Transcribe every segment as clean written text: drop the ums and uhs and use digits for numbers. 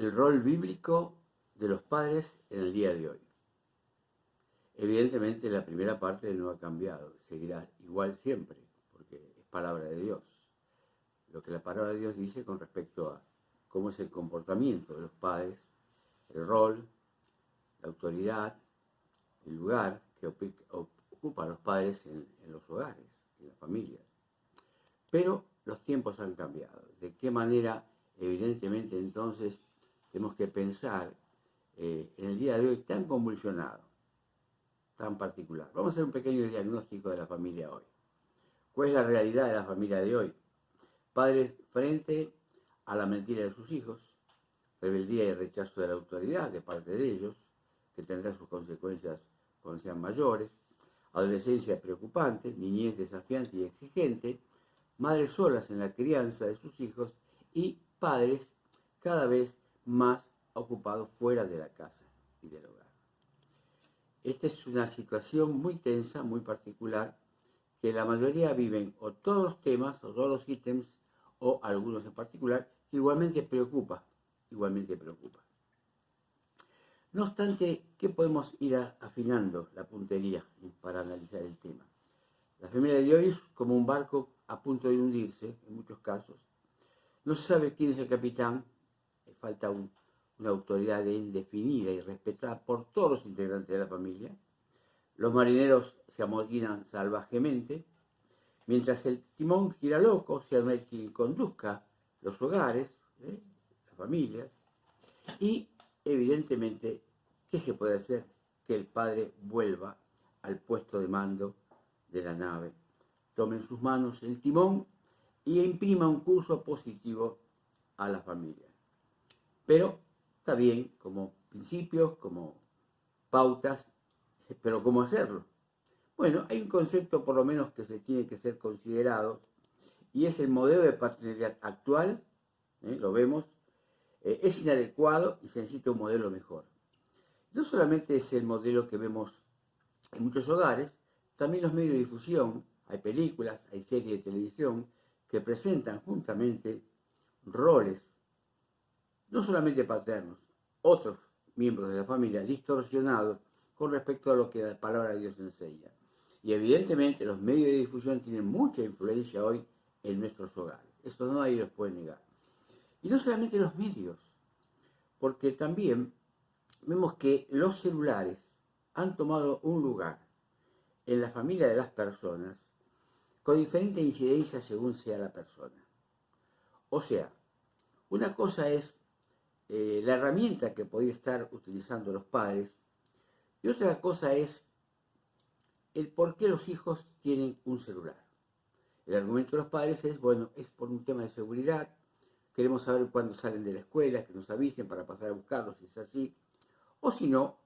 el rol bíblico de los padres en el día de hoy. Evidentemente la primera parte no ha cambiado, seguirá igual siempre, porque es palabra de Dios. Lo que la palabra de Dios dice con respecto a cómo es el comportamiento de los padres, el rol, la autoridad, el lugar que ocupan los padres en los hogares, en las familias. Pero los tiempos han cambiado. ¿De qué manera? Evidentemente entonces tenemos que pensar en el día de hoy tan convulsionado, tan particular. Vamos a hacer un pequeño diagnóstico de la familia hoy. ¿Cuál es la realidad de la familia de hoy? Padres frente a la mentira de sus hijos, rebeldía y rechazo de la autoridad de parte de ellos, que tendrá sus consecuencias cuando sean mayores, adolescencia preocupante, niñez desafiante y exigente, madres solas en la crianza de sus hijos y padres cada vez más ocupados fuera de la casa y del hogar. Esta es una situación muy tensa, muy particular, que la mayoría viven o todos los temas o todos los ítems o algunos en particular, que igualmente preocupa. No obstante, ¿qué podemos ir afinando la puntería para analizar el tema? La familia de hoy es como un barco a punto de hundirse, en muchos casos. No se sabe quién es el capitán, falta una autoridad indefinida y respetada por todos los integrantes de la familia. Los marineros se amotinan salvajemente, mientras el timón gira loco, si no hay quien conduzca los hogares, las familias, y evidentemente, ¿qué se puede hacer? Que el padre vuelva al puesto de mando de la nave, tome en sus manos el timón y imprima un curso positivo a la familia. Pero está bien como principios, como pautas, pero ¿cómo hacerlo? Bueno, hay un concepto por lo menos que se tiene que ser considerado y es el modelo de paternidad actual, lo vemos, es inadecuado y se necesita un modelo mejor. No solamente es el modelo que vemos en muchos hogares, también los medios de difusión, hay películas, hay series de televisión que presentan juntamente roles, no solamente paternos, otros miembros de la familia distorsionados con respecto a lo que la palabra de Dios enseña. Y evidentemente los medios de difusión tienen mucha influencia hoy en nuestros hogares. Esto nadie los puede negar. Y no solamente los medios, porque también vemos que los celulares han tomado un lugar en la familia de las personas con diferente incidencia según sea la persona. O sea, una cosa es la herramienta que podía estar utilizando los padres y otra cosa es el por qué los hijos tienen un celular. El argumento de los padres es, bueno, es por un tema de seguridad, queremos saber cuándo salen de la escuela, que nos avisen para pasar a buscarlos si es así, o si no,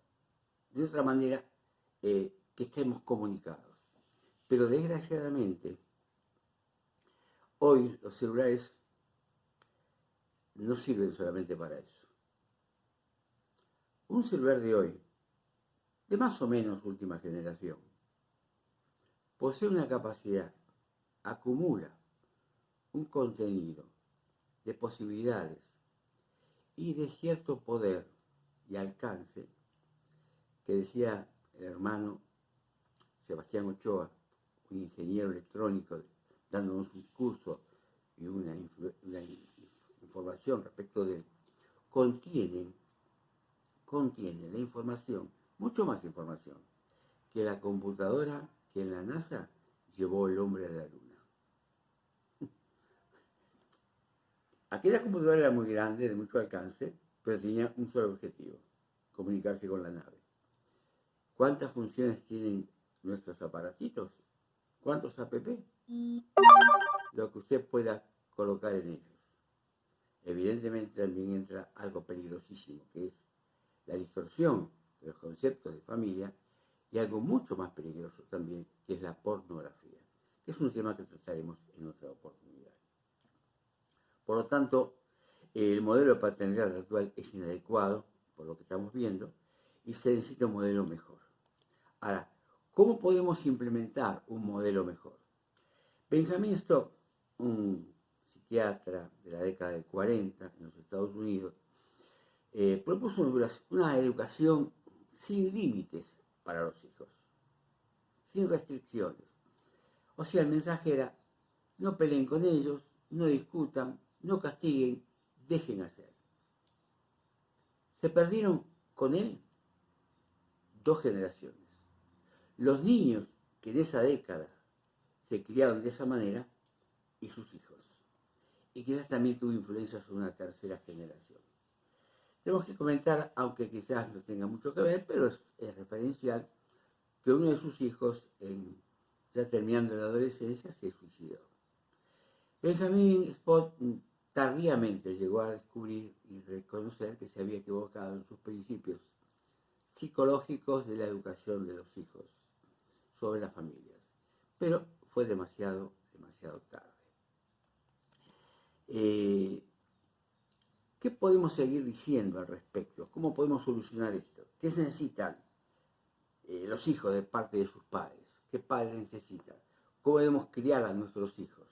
de otra manera, que estemos comunicados. Pero desgraciadamente, hoy los celulares no sirven solamente para eso. Un celular de hoy, de más o menos última generación, posee una capacidad, acumula un contenido de posibilidades y de cierto poder y alcance que decía el hermano Sebastián Ochoa, un ingeniero electrónico, dándonos un curso y una información respecto de él, contiene la información, mucho más información, que la computadora que en la NASA llevó el hombre a la Luna. Aquella computadora era muy grande, de mucho alcance, pero tenía un solo objetivo, comunicarse con la nave. ¿Cuántas funciones tienen nuestros aparatitos? ¿Cuántos app? Lo que usted pueda colocar en ellos. Evidentemente también entra algo peligrosísimo, que es la distorsión de los conceptos de familia, y algo mucho más peligroso también, que es la pornografía, que es un tema que trataremos en otra oportunidad. Por lo tanto, el modelo de paternidad actual es inadecuado, por lo que estamos viendo, y se necesita un modelo mejor. Ahora, ¿cómo podemos implementar un modelo mejor? Benjamin Stock, un psiquiatra de la década del 40 en los Estados Unidos, propuso una educación sin límites para los hijos, sin restricciones. O sea, el mensaje era, no peleen con ellos, no discutan, no castiguen, dejen hacer. Se perdieron con él 2 generaciones. Los niños que en esa década se criaron de esa manera y sus hijos. Y quizás también tuvo influencia sobre una tercera generación. Tenemos que comentar, aunque quizás no tenga mucho que ver, pero es referencial, que uno de sus hijos, ya terminando la adolescencia, se suicidó. Benjamin Spot tardíamente llegó a descubrir y reconocer que se había equivocado en sus principios psicológicos de la educación de los hijos sobre las familias, pero fue demasiado tarde. ¿Qué podemos seguir diciendo al respecto? ¿Cómo podemos solucionar esto? ¿Qué necesitan los hijos de parte de sus padres? ¿Qué padres necesitan? ¿Cómo debemos criar a nuestros hijos?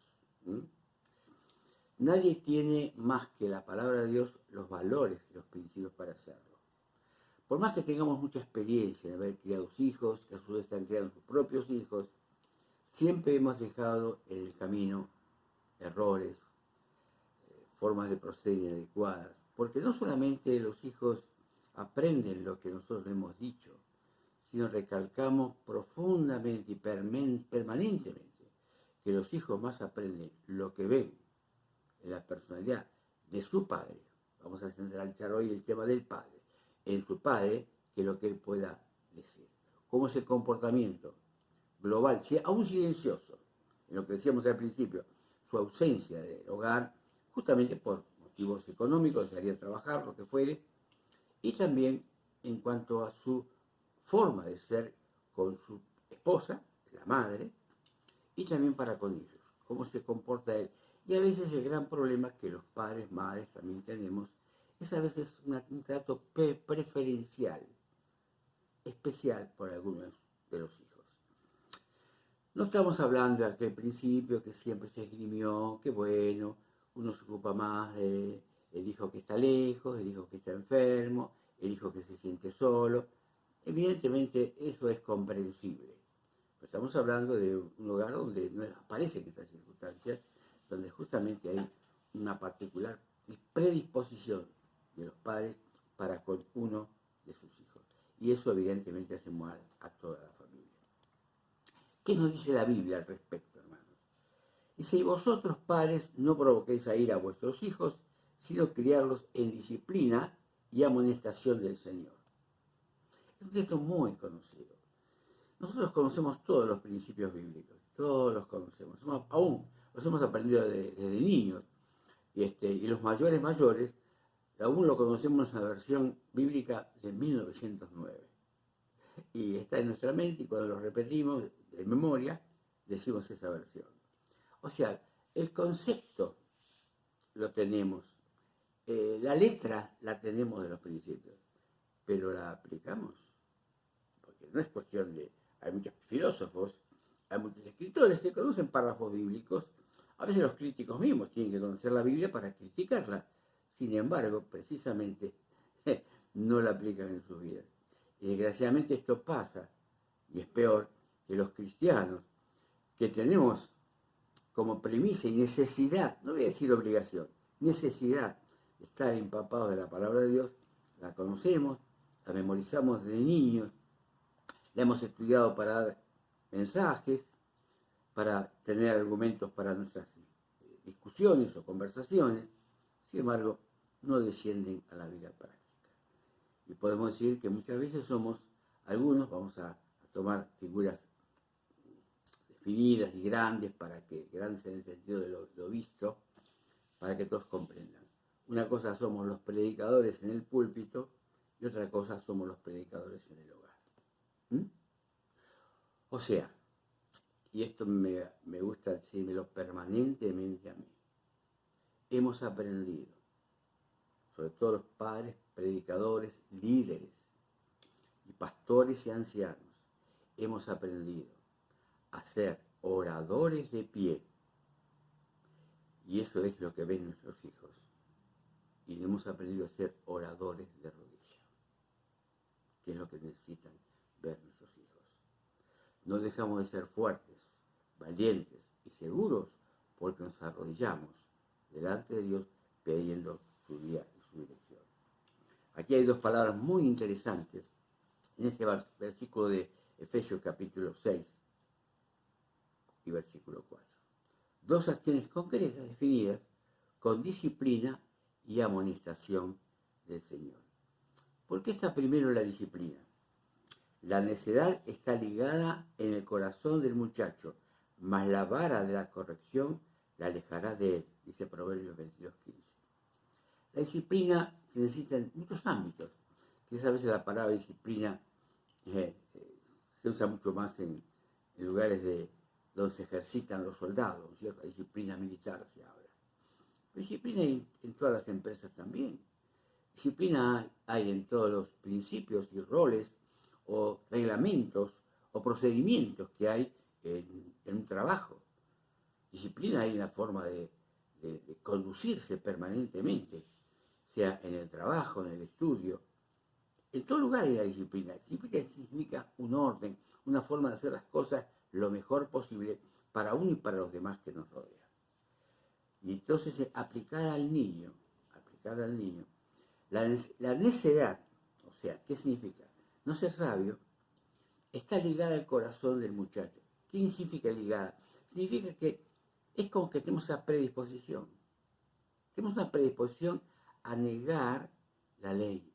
Nadie tiene más que la palabra de Dios los valores y los principios para hacerlo. Por más que tengamos mucha experiencia en haber criado hijos, que a su vez están criando sus propios hijos, siempre hemos dejado en el camino errores, formas de proceder inadecuadas, porque no solamente los hijos aprenden lo que nosotros hemos dicho, sino recalcamos profundamente y permanentemente que los hijos más aprenden lo que ven en la personalidad de su padre. Vamos a centralizar hoy el tema del padre, en su padre, que lo que él pueda decir. ¿Cómo es el comportamiento global, aún silencioso, en lo que decíamos al principio, su ausencia del hogar, justamente por motivos económicos, salir a trabajar, lo que fuere, y también en cuanto a su forma de ser con su esposa, la madre, y también para con ellos, cómo se comporta él. Y a veces el gran problema que los padres, madres también tenemos, es a veces un trato preferencial, especial por algunos de los hijos. No estamos hablando de aquel principio que siempre se esgrimió, que bueno, uno se ocupa más del hijo que está lejos, el hijo que está enfermo, el hijo que se siente solo. Evidentemente eso es comprensible. Pero estamos hablando de un hogar donde no aparecen estas circunstancias, donde justamente hay una particular predisposición de los padres para con uno de sus hijos. Y eso evidentemente hace mal a toda la familia. ¿Qué nos dice la Biblia al respecto, hermanos? Dice, y vosotros, padres, no provoquéis a ir a vuestros hijos, sino criarlos en disciplina y amonestación del Señor. Es un texto muy conocido. Nosotros conocemos todos los principios bíblicos, todos los conocemos. Aún los hemos aprendido desde niños. Y los mayores, aún lo conocemos en la versión bíblica de 1909. Y está en nuestra mente y cuando lo repetimos de memoria, decimos esa versión. O sea, el concepto lo tenemos, la letra la tenemos de los principios, pero la aplicamos. Porque no es cuestión de... Hay muchos filósofos, hay muchos escritores que conocen párrafos bíblicos. A veces los críticos mismos tienen que conocer la Biblia para criticarla. Sin embargo, precisamente, no la aplican en sus vidas. Y desgraciadamente esto pasa, y es peor, que los cristianos, que tenemos como premisa y necesidad, no voy a decir obligación, necesidad de estar empapados de la palabra de Dios, la conocemos, la memorizamos de niños, la hemos estudiado para dar mensajes, para tener argumentos para nuestras discusiones o conversaciones, sin embargo, no descienden a la vida práctica. Y podemos decir que muchas veces somos, algunos, vamos a tomar figuras definidas y grandes, grandes en el sentido de lo visto, para que todos comprendan. Una cosa somos los predicadores en el púlpito y otra cosa somos los predicadores en el hogar. O sea, y esto me gusta decírmelo permanentemente a mí, hemos aprendido, sobre todo los padres, predicadores, líderes y pastores y ancianos, hemos aprendido a ser oradores de pie. Y eso es lo que ven nuestros hijos. y hemos aprendido a ser oradores de rodillas, que es lo que necesitan ver nuestros hijos. No dejamos de ser fuertes, valientes y seguros porque nos arrodillamos delante de Dios pidiendo su guía y su dirección. Aquí hay dos palabras muy interesantes en este versículo de Efesios capítulo 6 y versículo 4. Dos acciones concretas definidas con disciplina y amonestación del Señor. ¿Por qué está primero la disciplina? La necedad está ligada en el corazón del muchacho, mas la vara de la corrección la alejará de él, dice Proverbios 22:15. La disciplina se necesita en muchos ámbitos. Quizás a veces la palabra disciplina se usa mucho más en lugares donde se ejercitan los soldados, ¿cierto? La disciplina militar se habla. Disciplina hay en todas las empresas también. Disciplina hay en todos los principios y roles o reglamentos o procedimientos que hay en un trabajo. Disciplina hay en la forma de conducirse permanentemente, sea en el trabajo, en el estudio. En todo lugar hay la disciplina. Disciplina significa un orden, una forma de hacer las cosas lo mejor posible para uno y para los demás que nos rodean. Y entonces aplicada al niño, la necedad, o sea, ¿qué significa? No ser sabio, está ligada al corazón del muchacho. ¿Qué significa ligada? Significa que es como que tenemos esa predisposición. Tenemos una predisposición a negar la ley,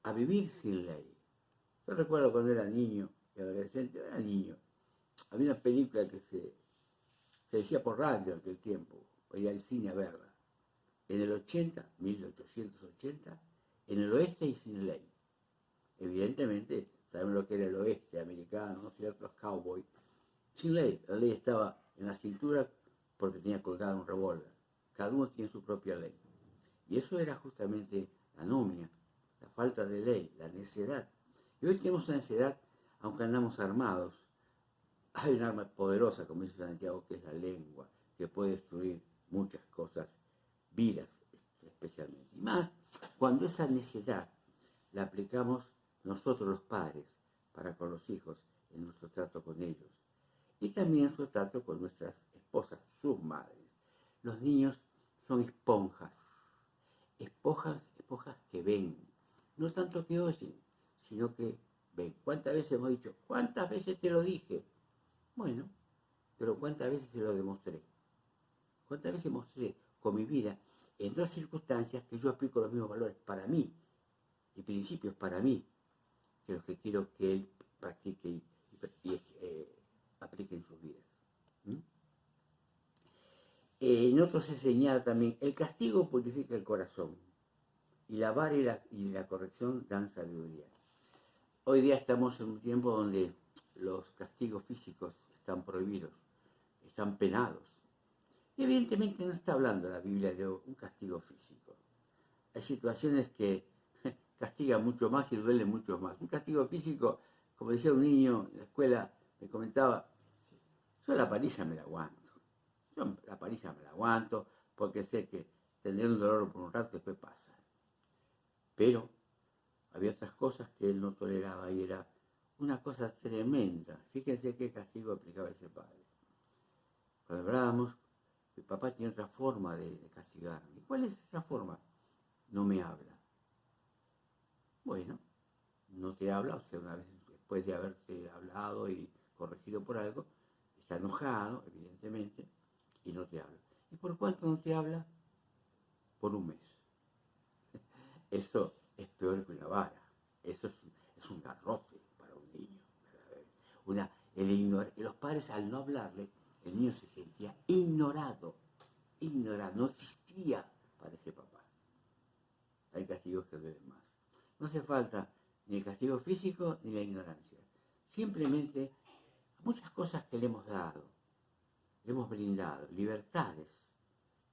a vivir sin ley. Yo recuerdo cuando era niño y adolescente, había una película que se decía por radio en aquel tiempo, iba al cine a verla. En el 1880, en el oeste y sin ley. Evidentemente, sabemos lo que era el oeste americano, ¿no? Ciertos cowboys. Sin ley, la ley estaba en la cintura porque tenía colgado un revólver. Cada uno tiene su propia ley. Y eso era justamente la anomia, la falta de ley, la necedad. Y hoy tenemos una necedad, aunque andamos armados. Hay un arma poderosa, como dice Santiago, que es la lengua, que puede destruir muchas cosas, vidas especialmente. Y más cuando esa necedad la aplicamos nosotros los padres para con los hijos en nuestro trato con ellos. Y también en nuestro trato con nuestras esposas, sus madres. Los niños son esponjas que ven, no tanto que oyen, sino que ven. ¿Cuántas veces hemos dicho? ¿Cuántas veces te lo dije? Bueno, pero ¿cuántas veces se lo demostré? ¿Cuántas veces mostré con mi vida en dos circunstancias que yo aplico los mismos valores para mí y principios para mí que los que quiero que él practique y aplique en sus vidas? En otros se señala también, el castigo purifica el corazón y la vara y la corrección dan sabiduría. Hoy día estamos en un tiempo donde los castigos físicos están prohibidos, están penados. Y evidentemente no está hablando la Biblia de un castigo físico. Hay situaciones que castigan mucho más y duelen mucho más. Un castigo físico, como decía un niño en la escuela, me comentaba, yo la parilla me la aguanto. Porque sé que tendré un dolor por un rato y después pasa. Pero había otras cosas que él no toleraba y era una cosa tremenda. Fíjense qué castigo aplicaba ese padre. Cuando hablábamos, mi papá tiene otra forma de castigarme. ¿Cuál es esa forma? No me habla. Bueno, no te habla, o sea, una vez después de haberte hablado y corregido por algo, está enojado, evidentemente, y no te habla. ¿Y por cuánto no te habla? Por un mes. Eso es peor que una vara. Eso es un garrote para un niño. Los padres, al no hablarle, el niño se sentía ignorado, no existía para ese papá. Hay castigos que duelen más. No hace falta ni el castigo físico ni la ignorancia. Simplemente muchas cosas que le hemos dado, le hemos brindado, libertades,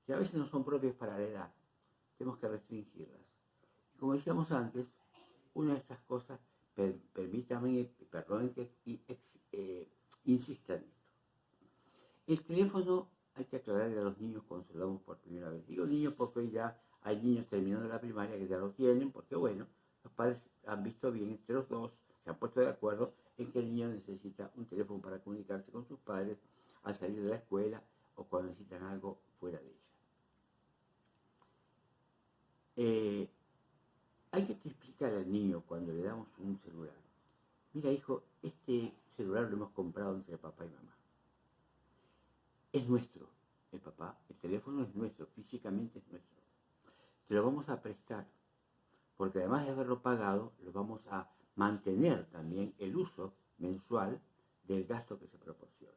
que a veces no son propias para la edad, tenemos que restringirlas. Y como decíamos antes, una de estas cosas, perdonen que insista en esto. El teléfono hay que aclararle a los niños cuando se lo damos por primera vez. Digo niños porque hoy ya hay niños terminando la primaria que ya lo tienen, porque bueno, los padres han visto bien entre los dos, se han puesto de acuerdo en que el niño necesita un teléfono para comunicarse con sus padres al salir de la escuela o cuando necesitan algo fuera de ella. Hay que explicar al niño cuando le damos un celular. Mira, hijo, este celular lo hemos comprado entre papá y mamá. Es nuestro, el papá, el teléfono es nuestro, físicamente es nuestro. Te lo vamos a prestar, porque además de haberlo pagado, lo vamos a mantener también el uso mensual del gasto que se proporcione.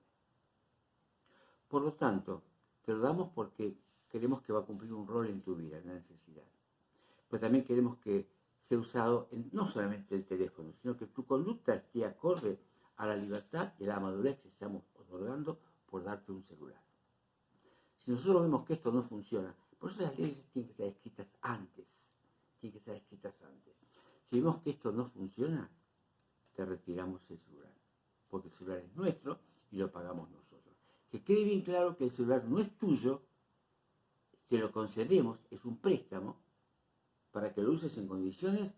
Por lo tanto, te lo damos porque queremos que va a cumplir un rol en tu vida, en la necesidad. Pero también queremos que sea usado no solamente el teléfono, sino que tu conducta esté acorde a la libertad y a la madurez que estamos otorgando por darte un celular. Si nosotros vemos que esto no funciona, por eso las leyes tienen que estar escritas antes. Si vemos que esto no funciona, te retiramos el celular, porque el celular es nuestro y lo pagamos nosotros. Que quede bien claro que el celular no es tuyo, te lo concedemos, es un préstamo, para que lo uses en condiciones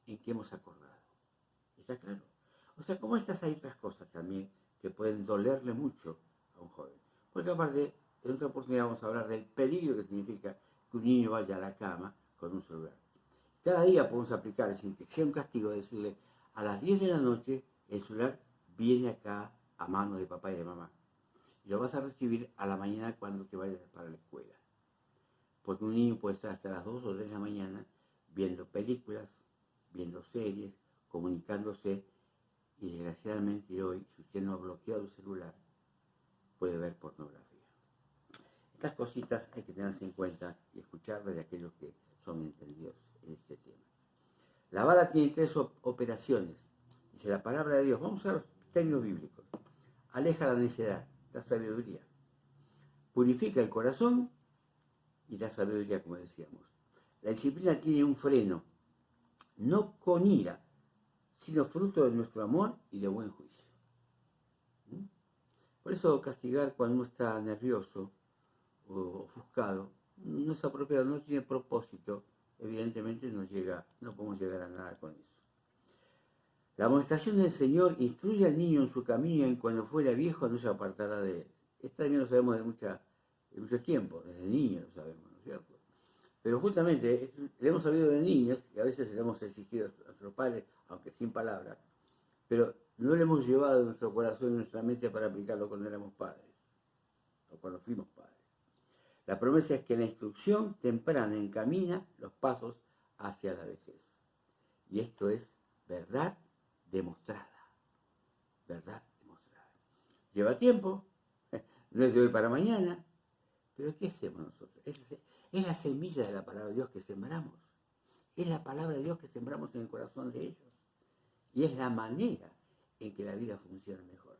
en que hemos acordado. ¿Está claro? O sea, como estas hay otras cosas también que pueden dolerle mucho a un joven. Porque aparte, en otra oportunidad vamos a hablar del peligro que significa que un niño vaya a la cama con un celular. Cada día podemos aplicar, sin que sea un castigo, decirle, a las 10 de la noche el celular viene acá a manos de papá y de mamá. Y lo vas a recibir a la mañana cuando te vayas para la escuela. Porque un niño puede estar hasta las 2 o 3 de la mañana viendo películas, viendo series, comunicándose, y desgraciadamente hoy, si usted no ha bloqueado el celular, puede ver pornografía. Estas cositas hay que tenerlas en cuenta y escucharlas de aquellos que son entendidos en este tema. La vara tiene 3 operaciones. Dice la palabra de Dios. Vamos a los términos bíblicos. Aleja la necedad, la sabiduría. Purifica el corazón y la sabiduría, como decíamos. La disciplina tiene un freno, no con ira, sino fruto de nuestro amor y de buen juicio. Por eso castigar cuando uno está nervioso o ofuscado no es apropiado, no tiene propósito. Evidentemente no podemos llegar a nada con eso. La amonestación del Señor instruye al niño en su camino y cuando fuera viejo no se apartará de él. Esto también lo sabemos de mucho tiempo, desde niños lo sabemos, ¿no es cierto? Pero justamente le hemos sabido de niños, y a veces le hemos exigido a nuestros padres, aunque sin palabras, pero no le hemos llevado en nuestro corazón y nuestra mente para aplicarlo cuando éramos padres, o cuando fuimos padres. La promesa es que la instrucción temprana encamina los pasos hacia la vejez. Y esto es verdad demostrada. Verdad demostrada. Lleva tiempo, no es de hoy para mañana, pero ¿qué hacemos nosotros? Es la semilla de la palabra de Dios que sembramos. Es la palabra de Dios que sembramos en el corazón de ellos. Y es la manera en que la vida funciona mejor.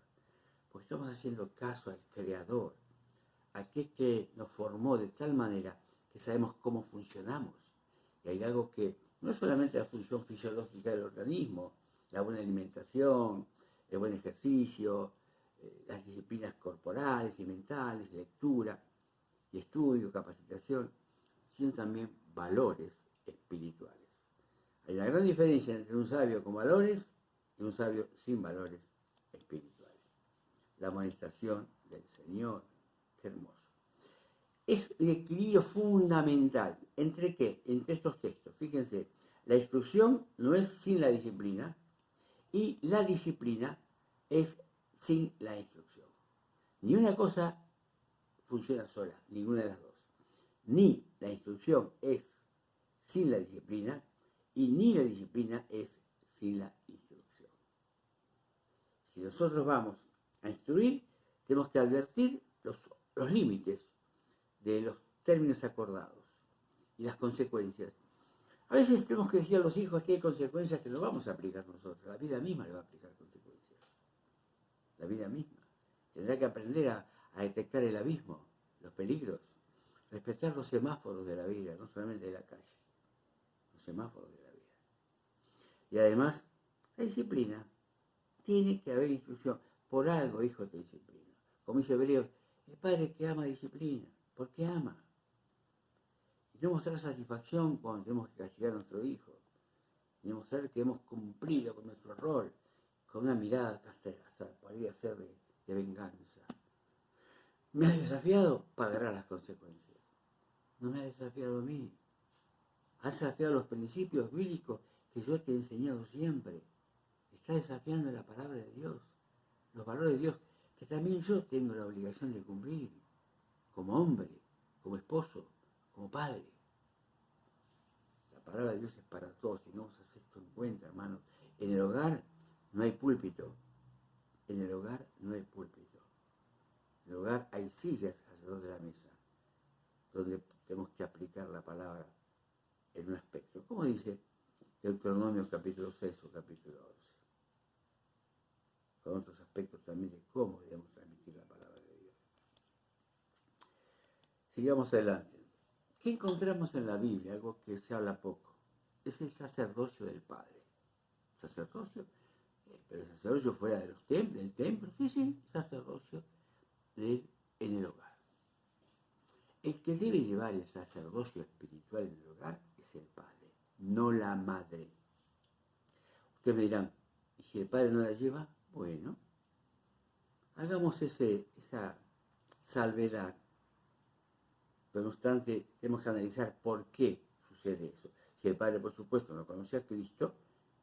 Porque estamos haciendo caso al Creador, aquel que nos formó de tal manera que sabemos cómo funcionamos. Y hay algo que no es solamente la función fisiológica del organismo, la buena alimentación, el buen ejercicio, las disciplinas corporales y mentales, lectura y estudio, capacitación, sino también valores espirituales. Hay una gran diferencia entre un sabio con valores y un sabio sin valores espirituales. La amonestación del Señor, qué hermoso. Es el equilibrio fundamental. ¿Entre qué? Entre estos textos. Fíjense, la instrucción no es sin la disciplina y la disciplina es sin la instrucción. Ni una cosa funciona sola, ninguna de las dos. Ni la instrucción es sin la disciplina y ni la disciplina es sin la instrucción. Si nosotros vamos a instruir, tenemos que advertir los límites de los términos acordados y las consecuencias. A veces tenemos que decir a los hijos que hay consecuencias que no vamos a aplicar nosotros. La vida misma le va a aplicar consecuencias. La vida misma. Tendrá que aprender a detectar el abismo, los peligros, respetar los semáforos de la vida, no solamente de la calle, los semáforos de la vida. Y además, la disciplina, tiene que haber instrucción. Por algo, hijo, te disciplina. Como dice Hebreos, El padre que ama disciplina, porque ama. Y no mostrar satisfacción cuando tenemos que castigar a nuestro hijo. Y mostrar que hemos cumplido con nuestro rol, con una mirada hasta podría ser de venganza. ¿Me has desafiado? Pagará las consecuencias. No me has desafiado a mí. Has desafiado los principios bíblicos que yo te he enseñado siempre. Estás desafiando la palabra de Dios, los valores de Dios, que también yo tengo la obligación de cumplir, como hombre, como esposo, como padre. La palabra de Dios es para todos, tengamos esto en cuenta, hermanos. En el hogar no hay púlpito. En el hogar no hay púlpito. En el hogar hay sillas alrededor de la mesa, donde tenemos que aplicar la palabra en un aspecto. ¿Cómo dice Deuteronomio capítulo 6 o capítulo 11? Con otros aspectos también de cómo debemos transmitir la palabra de Dios. Sigamos adelante. ¿Qué encontramos en la Biblia? Algo que se habla poco. Es el sacerdocio del Padre. ¿Sacerdocio? Pero el sacerdocio fuera de los del templo. Sí, sacerdocio en el hogar. El que debe llevar el sacerdocio espiritual en el hogar es el padre, no la madre. Ustedes me dirán, ¿y si el padre no la lleva? Bueno, hagamos esa salvedad. Pero no obstante, tenemos que analizar por qué sucede eso. Si el padre, por supuesto, no conoce a Cristo,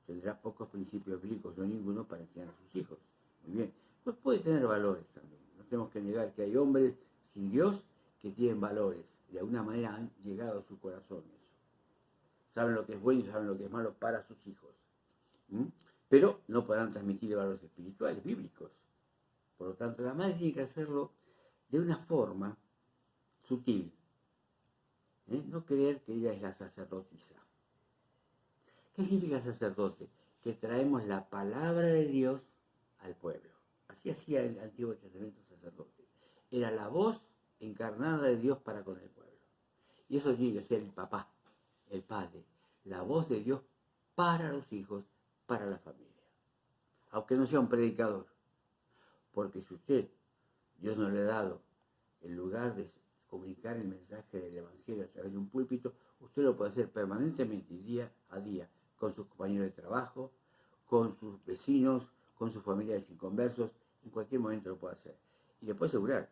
tendrá pocos principios bíblicos, no ninguno, para enseñar a sus hijos. Muy bien. Pues puede tener valores también. No tenemos que negar que hay hombres sin Dios que tienen valores. De alguna manera han llegado a su corazón eso. Saben lo que es bueno y saben lo que es malo para sus hijos. Pero no podrán transmitir valores espirituales, bíblicos. Por lo tanto, la madre tiene que hacerlo de una forma sutil. No creer que ella es la sacerdotisa. ¿Qué significa sacerdote? Que traemos la palabra de Dios al pueblo. Así hacía el Antiguo Testamento sacerdote. Era la voz encarnada de Dios para con el pueblo. Y eso tiene que ser el papá, el padre, la voz de Dios para los hijos, para la familia. Aunque no sea un predicador. Porque si Dios no le ha dado el lugar de comunicar el mensaje del Evangelio a través de un púlpito, usted lo puede hacer permanentemente, día a día, con sus compañeros de trabajo, con sus vecinos, con sus familiares inconversos, en cualquier momento lo puede hacer. Y le puedo asegurar,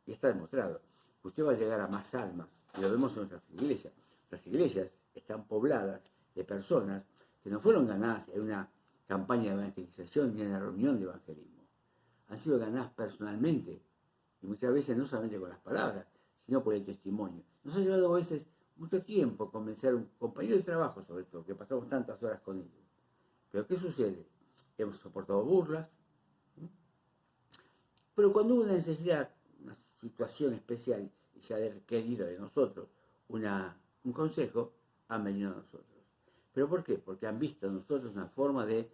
y está demostrado, que usted va a llegar a más almas, y lo vemos en nuestras iglesias. Las iglesias están pobladas de personas que no fueron ganadas en una campaña de evangelización ni en una reunión de evangelismo. Han sido ganadas personalmente, y muchas veces no solamente con las palabras, sino por el testimonio. Nos ha llevado a veces mucho tiempo convencer a un compañero de trabajo, sobre todo, que pasamos tantas horas con ellos. Pero ¿qué sucede? Hemos soportado burlas, pero cuando hubo una necesidad, una situación especial, y se ha requerido de nosotros un consejo, han venido a nosotros. ¿Pero por qué? Porque han visto en nosotros una forma de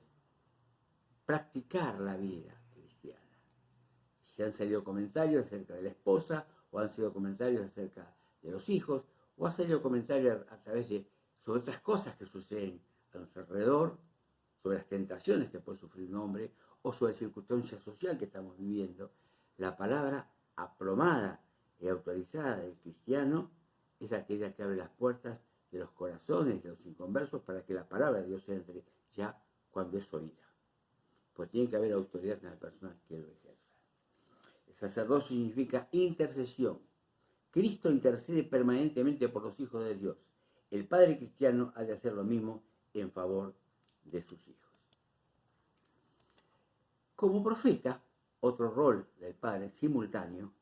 practicar la vida cristiana. Si han salido comentarios acerca de la esposa, o han sido comentarios acerca de los hijos, o han salido comentarios a través sobre otras cosas que suceden a nuestro alrededor, sobre las tentaciones que puede sufrir un hombre, o sobre la circunstancia social que estamos viviendo. La palabra aplomada y autorizada del cristiano es aquella que abre las puertas de los corazones de los inconversos para que la palabra de Dios entre ya cuando es oída. Pues tiene que haber autoridad en la persona que lo ejerza. El sacerdocio significa intercesión. Cristo intercede permanentemente por los hijos de Dios. El padre cristiano ha de hacer lo mismo en favor de sus hijos. Como profeta, otro rol del padre simultáneo,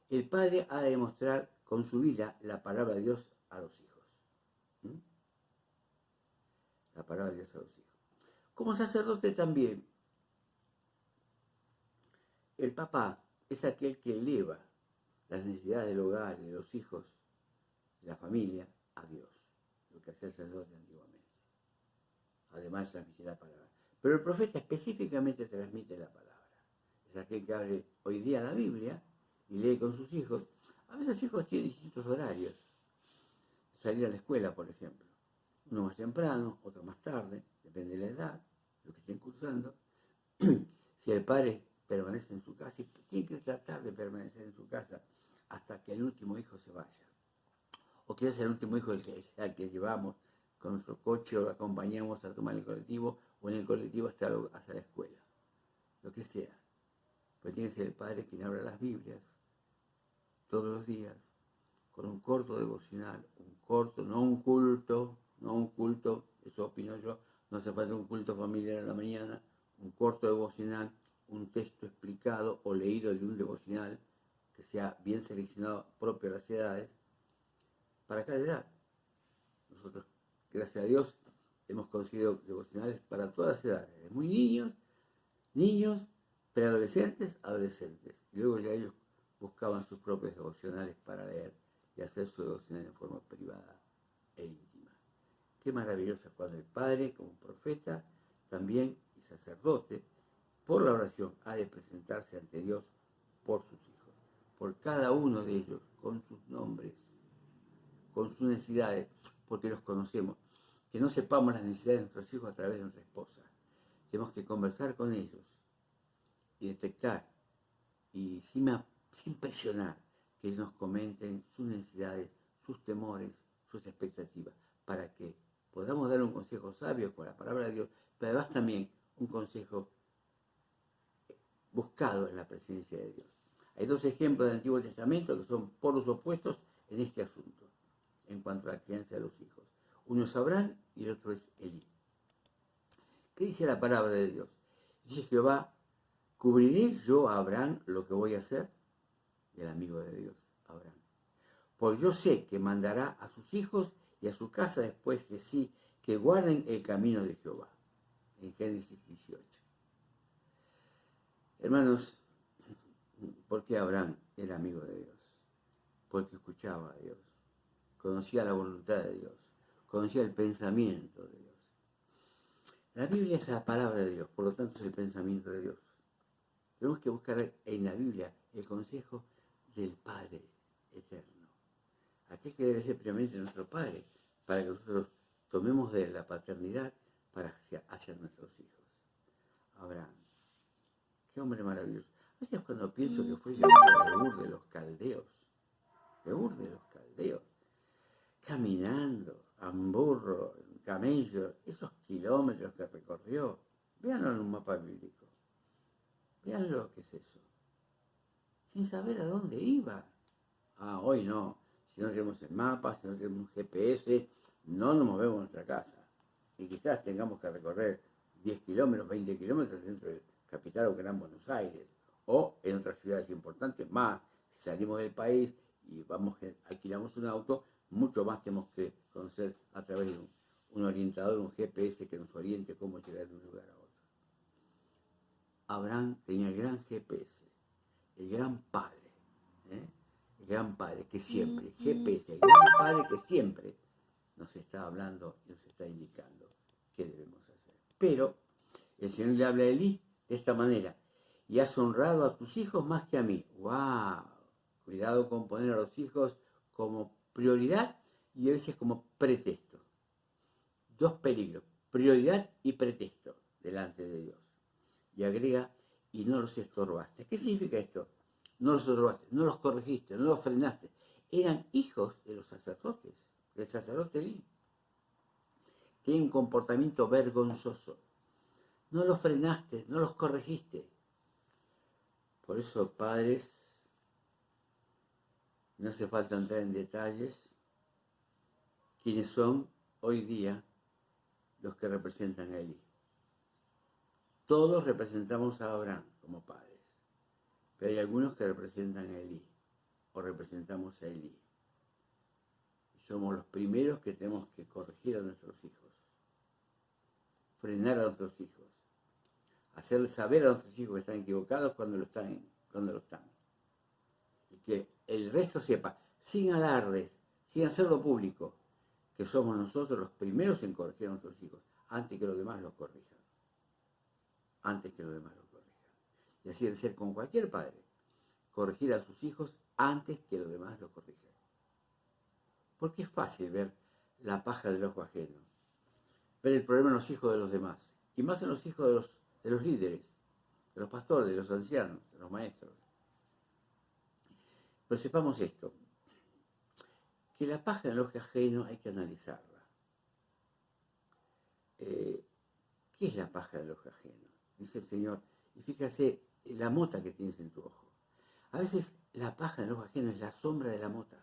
el padre ha de demostrar con su vida la palabra de Dios a los hijos. La palabra de Dios a los hijos. Como sacerdote también, el papá es aquel que eleva las necesidades del hogar, de los hijos, de la familia, a Dios. Lo que hacía el sacerdote antiguamente. Además transmite la palabra. Pero el profeta específicamente transmite la palabra. Es aquel que abre hoy día la Biblia y lee con sus hijos. A veces los hijos tienen distintos horarios. Salir a la escuela, por ejemplo. Uno más temprano, otro más tarde, depende de la edad, lo que estén cursando. Si el padre permanece en su casa y tiene que tratar de permanecer en su casa hasta que el último hijo se vaya. O quizás el último hijo al que llevamos con nuestro coche o lo acompañamos a tomar el colectivo o en el colectivo hasta la escuela. Lo que sea. Pero tiene que ser el padre quien abra las Biblias todos los días con un corto devocional, no un culto, eso opino yo, no hace falta un culto familiar en la mañana, un corto devocional, un texto explicado o leído de un devocional que sea bien seleccionado propio a las edades, para cada edad. Nosotros, gracias a Dios, hemos conseguido devocionales para todas las edades, desde muy niños, preadolescentes, adolescentes. Y luego ya ellos buscaban sus propios devocionales para leer y hacer su devocional en forma privada e íntima. Qué maravilloso cuando el Padre, como profeta, también y sacerdote, por la oración ha de presentarse ante Dios por sus hijos, por cada uno de ellos, con sus nombres, con sus necesidades, porque los conocemos. Que no sepamos las necesidades de nuestros hijos a través de nuestra esposa. Tenemos que conversar con ellos y detectar, y sin presionar, que ellos nos comenten sus necesidades, sus temores, sus expectativas, para que podamos dar un consejo sabio con la palabra de Dios, pero además también un consejo buscado en la presencia de Dios. Hay dos ejemplos del Antiguo Testamento que son polos opuestos en este asunto, en cuanto a la crianza de los hijos. Uno es Abraham y el otro es Elí. ¿Qué dice la palabra de Dios? Dice Jehová: ¿cubriré yo a Abraham lo que voy a hacer? El amigo de Dios, Abraham. Pues yo sé que mandará a sus hijos y a su casa después de sí, que guarden el camino de Jehová. En Génesis 18. Hermanos, ¿por qué Abraham era amigo de Dios? Porque escuchaba a Dios, conocía la voluntad de Dios, conocía el pensamiento de Dios. La Biblia es la palabra de Dios, por lo tanto es el pensamiento de Dios. Tenemos que buscar en la Biblia el consejo del Padre eterno, aquel que debe ser primeramente nuestro Padre, para que nosotros tomemos de la paternidad hacia nuestros hijos. Abraham, qué hombre maravilloso. A veces cuando pienso que fue llevado de Ur de los Caldeos, caminando, en burro, en camello, esos kilómetros que recorrió, véanlo en un mapa bíblico, vean lo que es eso, sin saber a dónde iba. Hoy no, si no tenemos el mapa, si no tenemos un GPS, no nos movemos en nuestra casa. Y quizás tengamos que recorrer 10 kilómetros, 20 kilómetros dentro de capital o Gran Buenos Aires, o en otras ciudades importantes más. Si salimos del país y alquilamos un auto, mucho más tenemos que conocer a través de un orientador, un GPS que nos oriente cómo llegar de un lugar a otro. Abraham tenía el gran GPS, el gran padre, el gran padre que siempre, GPS, el gran padre que siempre nos está hablando y nos está indicando qué debemos hacer. Pero el Señor le habla a Elí de esta manera: y has honrado a tus hijos más que a mí. ¡Wow! Cuidado con poner a los hijos como prioridad y a veces como pretexto. Dos peligros: prioridad y pretexto delante de Dios. Y agrega: y no los estorbaste. ¿Qué significa esto? No los estorbaste, no los corregiste, no los frenaste. Eran hijos de los sacerdotes, del sacerdote Elí. Tienen un comportamiento vergonzoso. No los frenaste, no los corregiste. Por eso, padres, no hace falta entrar en detalles, quienes son hoy día los que representan a Elí. Todos representamos a Abraham como padres, pero hay algunos que representan a Elí, o representamos a Elí. Somos los primeros que tenemos que corregir a nuestros hijos, frenar a nuestros hijos, hacerles saber a nuestros hijos que están equivocados cuando lo están. Y que el resto sepa, sin alardes, sin hacerlo público, que somos nosotros los primeros en corregir a nuestros hijos, antes que los demás los corrijan. Y así debe ser con cualquier padre, corregir a sus hijos antes que los demás los corrijan. Porque es fácil ver la paja del ojo ajeno, ver el problema en los hijos de los demás, y más en los hijos de los líderes, de los pastores, de los ancianos, de los maestros. Pero sepamos esto, que la paja en el ojo ajeno hay que analizarla. ¿Qué es la paja del ojo ajeno? Dice el Señor, y fíjate la mota que tienes en tu ojo. A veces la paja en el ojo ajeno es la sombra de la mota.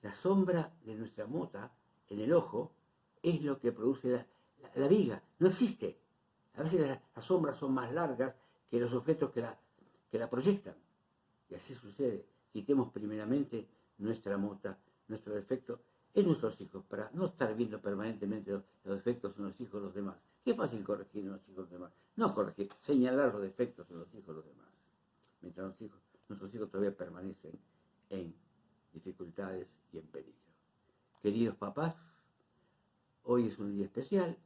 La sombra de nuestra mota en el ojo es lo que produce la viga. No existe. A veces las sombras son más largas que los objetos que la proyectan. Y así sucede. Quitemos primeramente nuestra mota, nuestro defecto en nuestros hijos, para no estar viendo permanentemente los defectos en los hijos de los demás. Qué fácil corregir en los hijos de los demás. No corregir, señalar los defectos en los hijos de los demás. Mientras nuestros hijos todavía permanecen en dificultades y en peligro. Queridos papás, hoy es un día especial,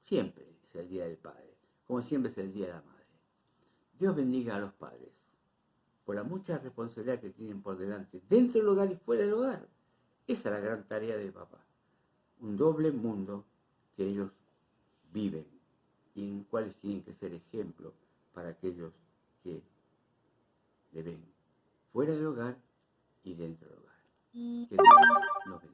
siempre es el Día del Padre, como siempre es el Día de la Madre. Dios bendiga a los padres por la mucha responsabilidad que tienen por delante, dentro del hogar y fuera del hogar. Esa es la gran tarea del papá. Un doble mundo que ellos viven y en cuales tienen que ser ejemplo para aquellos que le ven fuera del hogar y dentro del hogar. Que Dios nos bendiga.